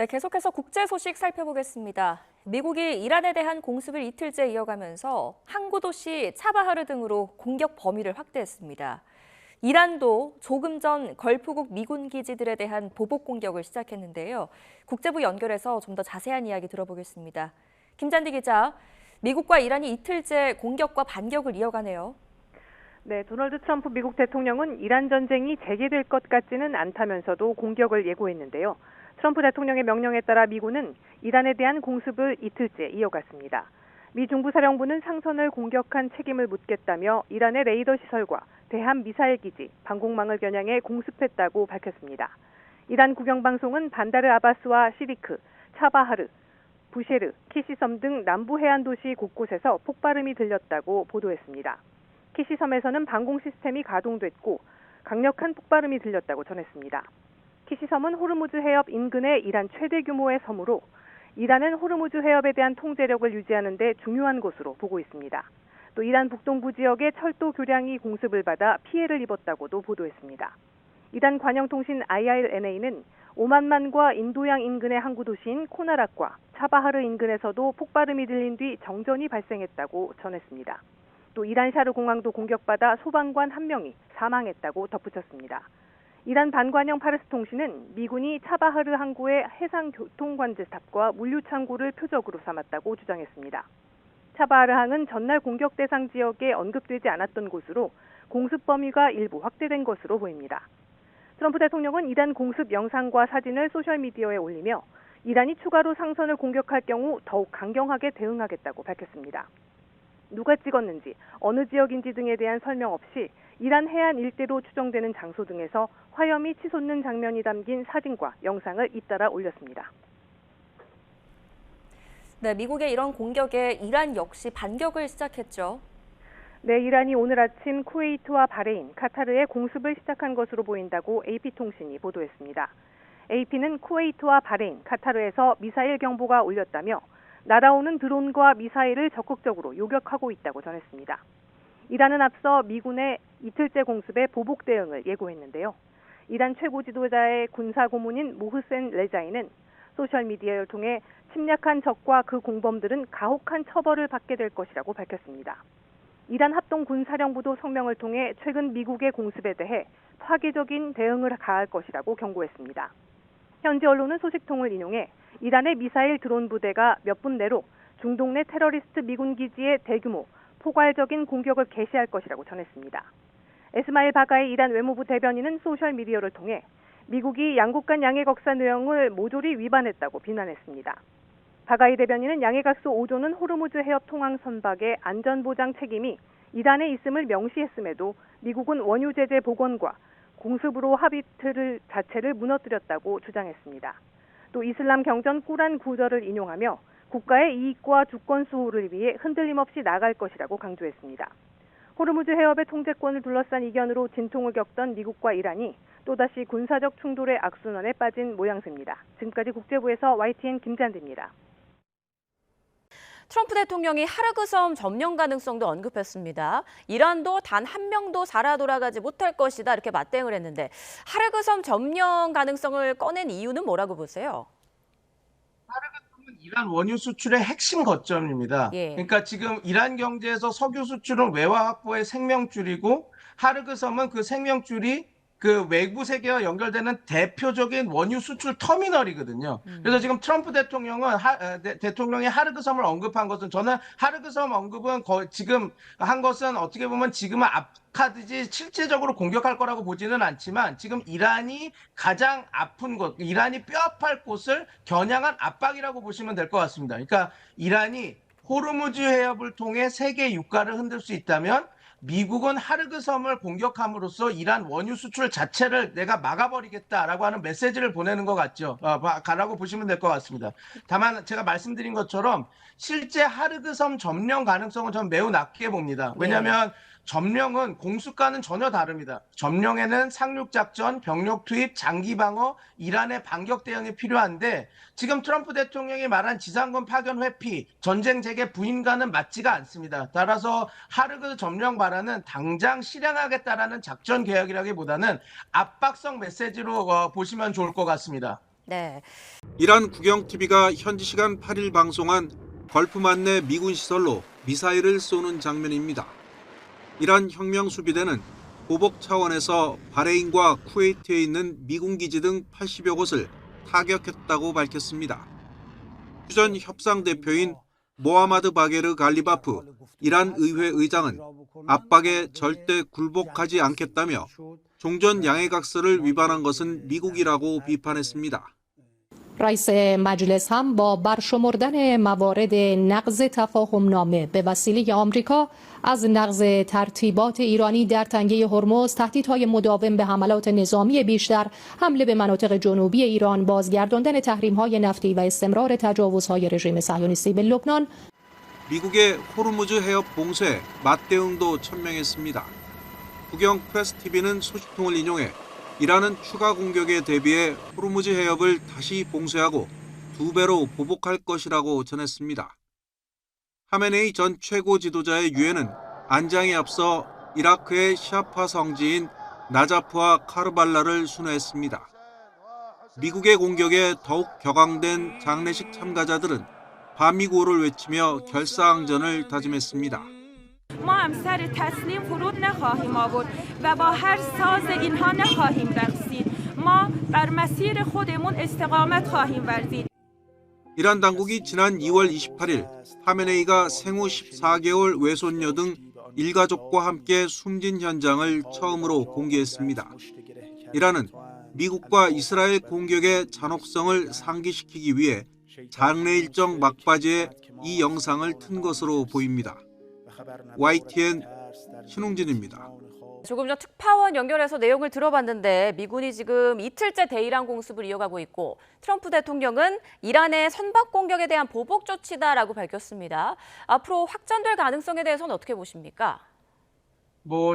네, 계속해서 국제 소식 살펴보겠습니다. 미국이 이란에 대한 공습을 이틀째 이어가면서 항구 도시 차바하르 등으로 공격 범위를 확대했습니다. 이란도 조금 전 걸프국 미군 기지들에 대한 보복 공격을 시작했는데요. 국제부 연결해서 좀 더 자세한 이야기 들어보겠습니다. 김잔디 기자, 미국과 이란이 이틀째 공격과 반격을 이어가네요. 네, 도널드 트럼프 미국 대통령은 이란 전쟁이 재개될 것 같지는 않다면서도 공격을 예고했는데요. 트럼프 대통령의 명령에 따라 미군은 이란에 대한 공습을 이틀째 이어갔습니다. 미 중부사령부는 상선을 공격한 책임을 묻겠다며 이란의 레이더 시설과 대함 미사일 기지, 방공망을 겨냥해 공습했다고 밝혔습니다. 이란 국영방송은 반다르 아바스와 시리크, 차바하르, 부셰르, 키시섬 등 남부 해안 도시 곳곳에서 폭발음이 들렸다고 보도했습니다. 키시섬에서는 방공 시스템이 가동됐고 강력한 폭발음이 들렸다고 전했습니다. 키시섬은 호르무즈 해협 인근의 이란 최대 규모의 섬으로 이란은 호르무즈 해협에 대한 통제력을 유지하는 데 중요한 곳으로 보고 있습니다. 또 이란 북동부 지역의 철도 교량이 공습을 받아 피해를 입었다고도 보도했습니다. 이란 관영통신 IRNA는 오만만과 인도양 인근의 항구 도시인 코나락과 차바하르 인근에서도 폭발음이 들린 뒤 정전이 발생했다고 전했습니다. 또 이란 샤르 공항도 공격받아 소방관 1명이 사망했다고 덧붙였습니다. 이란 반관영 파르스 통신은 미군이 차바하르 항구의 해상교통관제탑과 물류창고를 표적으로 삼았다고 주장했습니다. 차바하르 항은 전날 공격 대상 지역에 언급되지 않았던 곳으로 공습 범위가 일부 확대된 것으로 보입니다. 트럼프 대통령은 이란 공습 영상과 사진을 소셜미디어에 올리며 이란이 추가로 상선을 공격할 경우 더욱 강경하게 대응하겠다고 밝혔습니다. 누가 찍었는지, 어느 지역인지 등에 대한 설명 없이 이란 해안 일대로 추정되는 장소 등에서 화염이 치솟는 장면이 담긴 사진과 영상을 잇따라 올렸습니다. 네, 미국의 이런 공격에 이란 역시 반격을 시작했죠. 네, 이란이 오늘 아침 쿠웨이트와 바레인, 카타르에 공습을 시작한 것으로 보인다고 AP통신이 보도했습니다. AP는 쿠웨이트와 바레인, 카타르에서 미사일 경보가 울렸다며 날아오는 드론과 미사일을 적극적으로 요격하고 있다고 전했습니다. 이란은 앞서 미군의 이틀째 공습에 보복 대응을 예고했는데요. 이란 최고 지도자의 군사 고문인 모흐센 레자이는 소셜미디어를 통해 침략한 적과 그 공범들은 가혹한 처벌을 받게 될 것이라고 밝혔습니다. 이란 합동군사령부도 성명을 통해 최근 미국의 공습에 대해 파괴적인 대응을 가할 것이라고 경고했습니다. 현지 언론은 소식통을 인용해 이란의 미사일 드론 부대가 몇 분 내로 중동 내 테러리스트 미군 기지에 대규모 포괄적인 공격을 개시할 것이라고 전했습니다. 에스마일 바가이 이란 외무부 대변인은 소셜미디어를 통해 미국이 양국 간 양해각서 내용을 모조리 위반했다고 비난했습니다. 바가이 대변인은 양해각서 5조는 호르무즈 해협 통항 선박의 안전보장 책임이 이란에 있음을 명시했음에도 미국은 원유 제재 복원과 공습으로 합의 틀 자체를 무너뜨렸다고 주장했습니다. 또 이슬람 경전 꾸란 구절을 인용하며 국가의 이익과 주권 수호를 위해 흔들림 없이 나갈 것이라고 강조했습니다. 호르무즈 해협의 통제권을 둘러싼 이견으로 진통을 겪던 미국과 이란이 또다시 군사적 충돌의 악순환에 빠진 모양새입니다. 지금까지 국제부에서 YTN 김잔디입니다. 트럼프 대통령이 하르그섬 점령 가능성도 언급했습니다. 이란도 단 한 명도 살아 돌아가지 못할 것이다 이렇게 맞대응을 했는데 하르그섬 점령 가능성을 꺼낸 이유는 뭐라고 보세요? 하르그섬은 이란 원유 수출의 핵심 거점입니다. 예. 그러니까 지금 이란 경제에서 석유 수출은 외화 확보의 생명줄이고 하르그섬은 그 생명줄이 그 외부 세계와 연결되는 대표적인 원유 수출 터미널이거든요. 그래서 지금 트럼프 대통령은 대통령이 하르그섬을 언급한 것은 저는 하르그섬 언급은 지금 한 것은 어떻게 보면 지금은 앞카드지 실제적으로 공격할 거라고 보지는 않지만 지금 이란이 가장 아픈 곳, 이란이 뼈아플 곳을 겨냥한 압박이라고 보시면 될 것 같습니다. 그러니까 이란이 호르무즈 해협을 통해 세계 유가를 흔들 수 있다면 미국은 하르그섬을 공격함으로써 이란 원유 수출 자체를 내가 막아버리겠다라고 하는 메시지를 보내는 것 같죠. 가라고 보시면 될 것 같습니다. 다만 제가 말씀드린 것처럼 실제 하르그섬 점령 가능성은 저는 매우 낮게 봅니다. 왜냐하면 점령은 공습과는 전혀 다릅니다. 점령에는 상륙작전, 병력 투입, 장기 방어, 이란의 반격 대응이 필요한데 지금 트럼프 대통령이 말한 지상군 파견 회피, 전쟁 재개 부인과는 맞지가 않습니다. 따라서 하르그 점령 발언은 당장 실행하겠다라는 작전 계획이라기보다는 압박성 메시지로 보시면 좋을 것 같습니다. 네. 이란 국영TV가 현지 시간 8일 방송한 걸프만 내 미군 시설로 미사일을 쏘는 장면입니다. 이란 혁명수비대는 보복 차원에서 바레인과 쿠웨이트에 있는 미군 기지 등 80여 곳을 타격했다고 밝혔습니다. 휴전 협상 대표인 모하마드 바게르 갈리바프 이란 의회 의장은 압박에 절대 굴복하지 않겠다며 종전 양해각서를 위반한 것은 미국이라고 비판했습니다. رئیس مجلس هم با برشمردن موارد نقض تفاهمنامه به وسیله آمریکا از نقض ترتیبات ایرانی در تنگه هرمز، تهدیدهای مداوم به حملات نظامی بیشتر، حمله به مناطق جنوبی ایران، بازگرداندن تحریم‌های نفتی و استمرار تجاوزهای رژیم صهیونیستی به لبنان 미국의 호르무즈 해협 봉쇄 맞대응도 천명했습니다. 국영 프레스TV는 소식통을 인용해 이란은 추가 공격에 대비해 호르무즈 해협을 다시 봉쇄하고 2배로 보복할 것이라고 전했습니다. 하메네이 전 최고 지도자의 유해는 안장에 앞서 이라크의 시아파 성지인 나자프와 카르발라를 순회했습니다. 미국의 공격에 더욱 격앙된 장례식 참가자들은 반미구호를 외치며 결사항전을 다짐했습니다. ما هم سر تسلیم فرود نخواهیم آورد و با هر ساز اینها نخواهیم رقصید. ما بر مسیر خودمون استقامت خواهیم ورزید. 이란 당국이 지난 2월 28일 하메네이가 생후 14개월 외손녀 등 일가족과 함께 숨진 현장을 처음으로 공개했습니다. 이란은 미국과 이스라엘 공격의 잔혹성을 상기시키기 위해 장례 일정 막바지에 이 영상을 튼 것으로 보입니다. YTN 신웅진입니다. 조금 전 특파원 연결해서 내용을 들어봤는데 미군이 지금 이틀째 대이란 공습을 이어가고 있고 트럼프 대통령은 이란의 선박 공격에 대한 보복 조치다라고 밝혔습니다. 앞으로 확전될 가능성에 대해서는 어떻게 보십니까?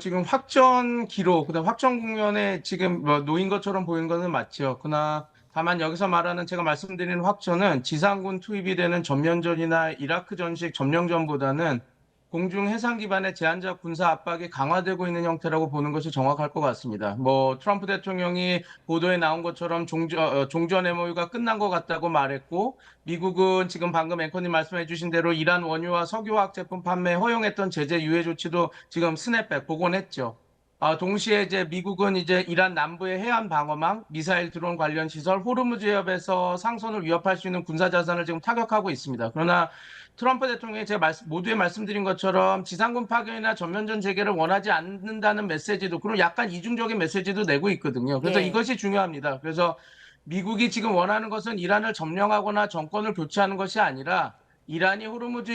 지금 확전 기록, 그다음 확전 국면에 지금 놓인 것처럼 보이는 것은 맞죠. 그러나 다만 여기서 말하는 제가 말씀드리는 확전은 지상군 투입이 되는 전면전이나 이라크 전식 점령전보다는 공중 해상 기반의 제한적 군사 압박이 강화되고 있는 형태라고 보는 것이 정확할 것 같습니다. 트럼프 대통령이 보도에 나온 것처럼 종전 MOU가 끝난 것 같다고 말했고, 미국은 지금 방금 앵커님 말씀해 주신 대로 이란 원유와 석유화학 제품 판매 허용했던 제재 유예 조치도 지금 스냅백 복원했죠. 동시에 이제 미국은 이제 이란 남부의 해안 방어망, 미사일 드론 관련 시설, 호르무즈 해협에서 상선을 위협할 수 있는 군사 자산을 지금 타격하고 있습니다. 그러나 트럼프 대통령이 제가 모두에 말씀드린 것처럼 지상군 파견이나 전면전 재개를 원하지 않는다는 메시지도, 그리고 약간 이중적인 메시지도 내고 있거든요. 그래서 네. 이것이 중요합니다. 그래서 미국이 지금 원하는 것은 이란을 점령하거나 정권을 교체하는 것이 아니라 이란이 호르무즈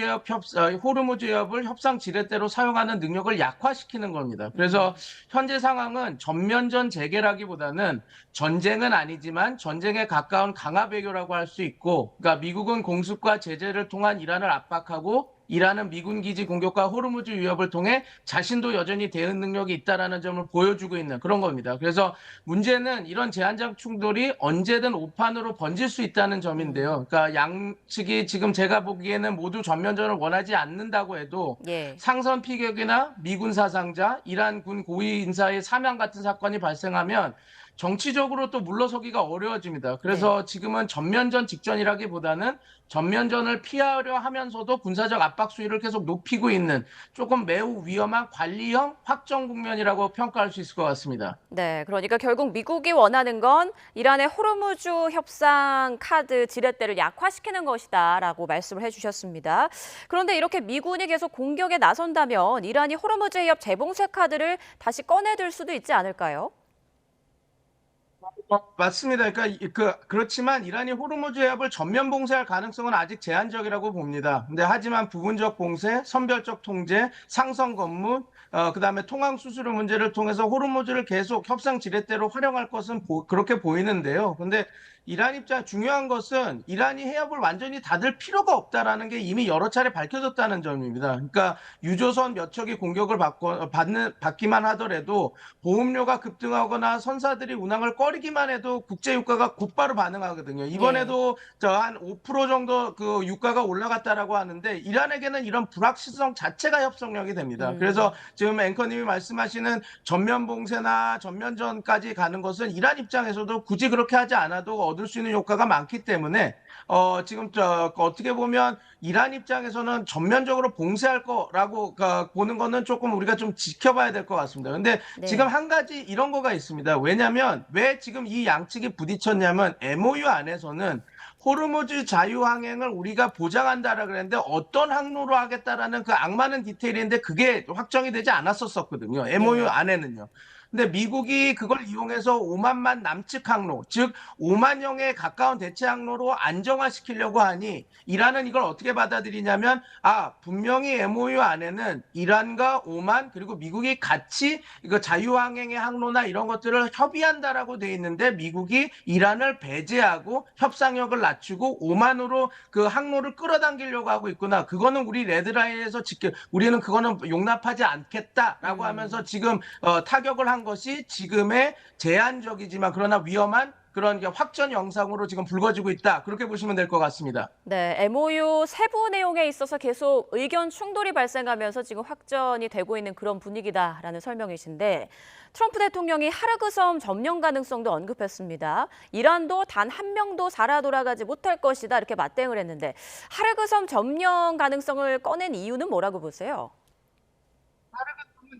해협을 협상 지렛대로 사용하는 능력을 약화시키는 겁니다. 그래서 현재 상황은 전면전 재개라기보다는 전쟁은 아니지만 전쟁에 가까운 강화 외교라고 할 수 있고, 그러니까 미국은 공습과 제재를 통한 이란을 압박하고 이란은 미군 기지 공격과 호르무즈 위협을 통해 자신도 여전히 대응 능력이 있다라는 점을 보여주고 있는 그런 겁니다. 그래서 문제는 이런 제한적 충돌이 언제든 오판으로 번질 수 있다는 점인데요. 그러니까 양측이 지금 제가 보기에는 모두 전면전을 원하지 않는다고 해도 예. 상선 피격이나 미군 사상자, 이란 군 고위 인사의 사망 같은 사건이 발생하면 정치적으로 또 물러서기가 어려워집니다. 그래서 지금은 전면전 직전이라기보다는 전면전을 피하려 하면서도 군사적 압박 수위를 계속 높이고 있는 조금 매우 위험한 관리형 확정 국면이라고 평가할 수 있을 것 같습니다. 네, 그러니까 결국 미국이 원하는 건 이란의 호르무즈 협상 카드 지렛대를 약화시키는 것이다라고 말씀을 해주셨습니다. 그런데 이렇게 미군이 계속 공격에 나선다면 이란이 호르무즈 해협 재봉쇄 카드를 다시 꺼내들 수도 있지 않을까요? 맞습니다. 그러니까 그렇지만 이란이 호르무즈 해협을 전면 봉쇄할 가능성은 아직 제한적이라고 봅니다. 근데 하지만 부분적 봉쇄, 선별적 통제, 상선 검문, 그다음에 통항 수수료 문제를 통해서 호르무즈를 계속 협상 지렛대로 활용할 것은 그렇게 보이는데요. 근데 이란 입장 중요한 것은 이란이 해협을 완전히 닫을 필요가 없다라는 게 이미 여러 차례 밝혀졌다는 점입니다. 그러니까 유조선 몇 척이 공격을 받기만 하더라도 보험료가 급등하거나 선사들이 운항을 꺼리기만 해도 국제 유가가 곧바로 반응하거든요. 이번에도 한 5% 정도 그 유가가 올라갔다라고 하는데 이란에게는 이런 불확실성 자체가 협상력이 됩니다. 그래서 지금 앵커님이 말씀하시는 전면 봉쇄나 전면전까지 가는 것은 이란 입장에서도 굳이 그렇게 하지 않아도 얻을 수 있는 효과가 많기 때문에 지금 어떻게 보면 이란 입장에서는 전면적으로 봉쇄할 거라고 보는 거는 조금 우리가 좀 지켜봐야 될 것 같습니다. 근데 네. 지금 한 가지 이런 거가 있습니다. 왜냐하면 왜 지금 이 양측이 부딪혔냐면 MOU 안에서는 호르무즈 자유항행을 우리가 보장한다라 그랬는데 어떤 항로로 하겠다라는 그 악마는 디테일인데 그게 확정이 되지 않았었거든요. MOU 안에는요. 근데 미국이 그걸 이용해서 오만만 남측 항로, 즉 오만형에 가까운 대체 항로로 안정화시키려고 하니 이란은 이걸 어떻게 받아들이냐면 분명히 MOU 안에는 이란과 오만 그리고 미국이 같이 이거 자유항행의 항로나 이런 것들을 협의한다라고 돼 있는데 미국이 이란을 배제하고 협상력을 낮추고 오만으로 그 항로를 끌어당기려고 하고 있구나. 그거는 우리 레드라인에서 우리는 그거는 용납하지 않겠다라고 하면서 지금 타격을 한 것이 지금의 제한적이지만 그러나 위험한 그런 확전 영상으로 지금 불거지고 있다. 그렇게 보시면 될 것 같습니다. 네, MOU 세부 내용에 있어서 계속 의견 충돌이 발생하면서 지금 확전이 되고 있는 그런 분위기다라는 설명이신데 트럼프 대통령이 하르그섬 점령 가능성도 언급했습니다. 이란도 단 한 명도 살아 돌아가지 못할 것이다 이렇게 맞대응을 했는데 하르그섬 점령 가능성을 꺼낸 이유는 뭐라고 보세요?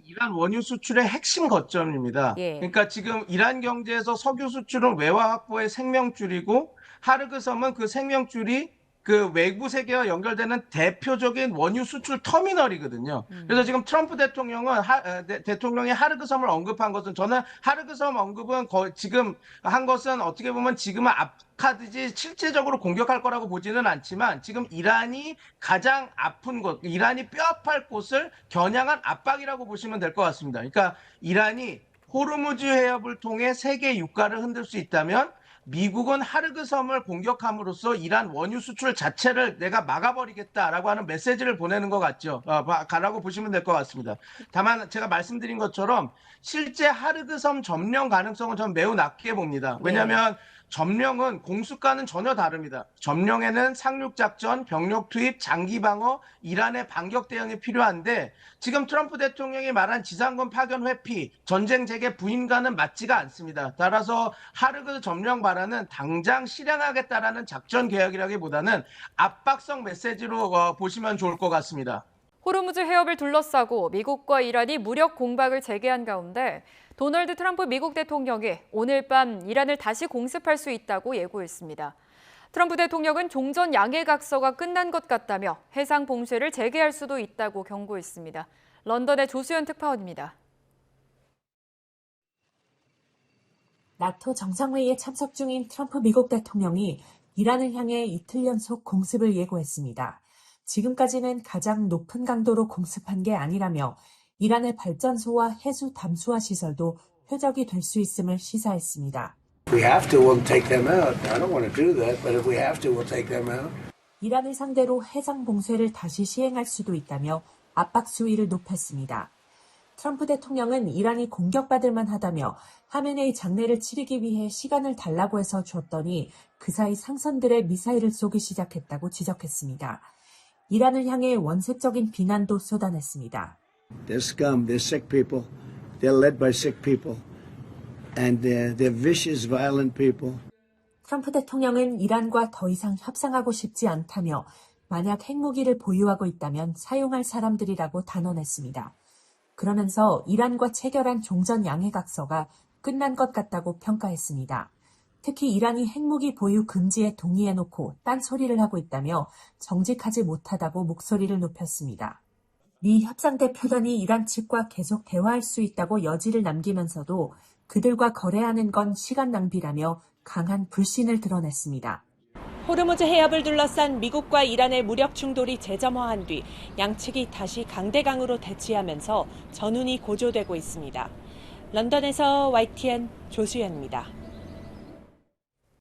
이란 원유 수출의 핵심 거점입니다. 예. 그러니까 지금 이란 경제에서 석유 수출은 외화 확보의 생명줄이고 하르그섬은 그 생명줄이 그 외부 세계와 연결되는 대표적인 원유 수출 터미널이거든요. 그래서 지금 트럼프 대통령은 대통령이 하르그섬을 언급한 것은 저는 하르그섬 언급은 지금 한 것은 어떻게 보면 지금은 앞카드지 실제적으로 공격할 거라고 보지는 않지만 지금 이란이 가장 아픈 곳, 이란이 뼈아플 곳을 겨냥한 압박이라고 보시면 될 것 같습니다. 그러니까 이란이 호르무즈 해협을 통해 세계 유가를 흔들 수 있다면 미국은 하르그섬을 공격함으로써 이란 원유 수출 자체를 내가 막아버리겠다라고 하는 메시지를 보내는 것 같죠. 가라고 보시면 될 것 같습니다. 다만 제가 말씀드린 것처럼 실제 하르그섬 점령 가능성은 저는 매우 낮게 봅니다. 왜냐하면 점령은 공수과는 전혀 다릅니다. 점령에는 상륙작전, 병력 투입, 장기 방어, 이란의 반격 대응이 필요한데 지금 트럼프 대통령이 말한 지상군 파견 회피, 전쟁 재개 부인과는 맞지가 않습니다. 따라서 하르그 점령 발언은 당장 실행하겠다라는 작전 계획이라기보다는 압박성 메시지로 보시면 좋을 것 같습니다. 호르무즈 해협을 둘러싸고 미국과 이란이 무력 공박을 재개한 가운데 도널드 트럼프 미국 대통령이 오늘 밤 이란을 다시 공습할 수 있다고 예고했습니다. 트럼프 대통령은 종전 양해각서가 끝난 것 같다며 해상 봉쇄를 재개할 수도 있다고 경고했습니다. 런던의 조수연 특파원입니다. 나토 정상회의에 참석 중인 트럼프 미국 대통령이 이란을 향해 이틀 연속 공습을 예고했습니다. 지금까지는 가장 높은 강도로 공습한 게 아니라며 이란의 발전소와 해수 담수화 시설도 표적이 될 수 있음을 시사했습니다. We have to, we'll take them out. I don't want to do that, but if we have to, we'll take them out. 이란을 상대로 해상 봉쇄를 다시 시행할 수도 있다며 압박 수위를 높였습니다. 트럼프 대통령은 이란이 공격받을 만하다며 하메네이 장례를 치르기 위해 시간을 달라고 해서 줬더니 그 사이 상선들의 미사일을 쏘기 시작했다고 지적했습니다. 이란을 향해 원색적인 비난도 쏟아냈습니다. They're scum. They're sick people. They're led by sick people. And they're vicious, violent people. 트럼프 대통령은 이란과 더 이상 협상하고 싶지 않다며 만약 핵무기를 보유하고 있다면 사용할 사람들이라고 단언했습니다. 그러면서 이란과 체결한 종전 양해각서가 끝난 것 같다고 평가했습니다. 특히 이란이 핵무기 보유 금지에 동의해놓고 딴소리를 하고 있다며 정직하지 못하다고 목소리를 높였습니다. 미 협상대 표단이 이란 측과 계속 대화할 수 있다고 여지를 남기면서도 그들과 거래하는 건 시간 낭비라며 강한 불신을 드러냈습니다. 호르무즈 해협을 둘러싼 미국과 이란의 무력 충돌이 재점화한 뒤 양측이 다시 강대강으로 대치하면서 전운이 고조되고 있습니다. 런던에서 YTN 조수연입니다.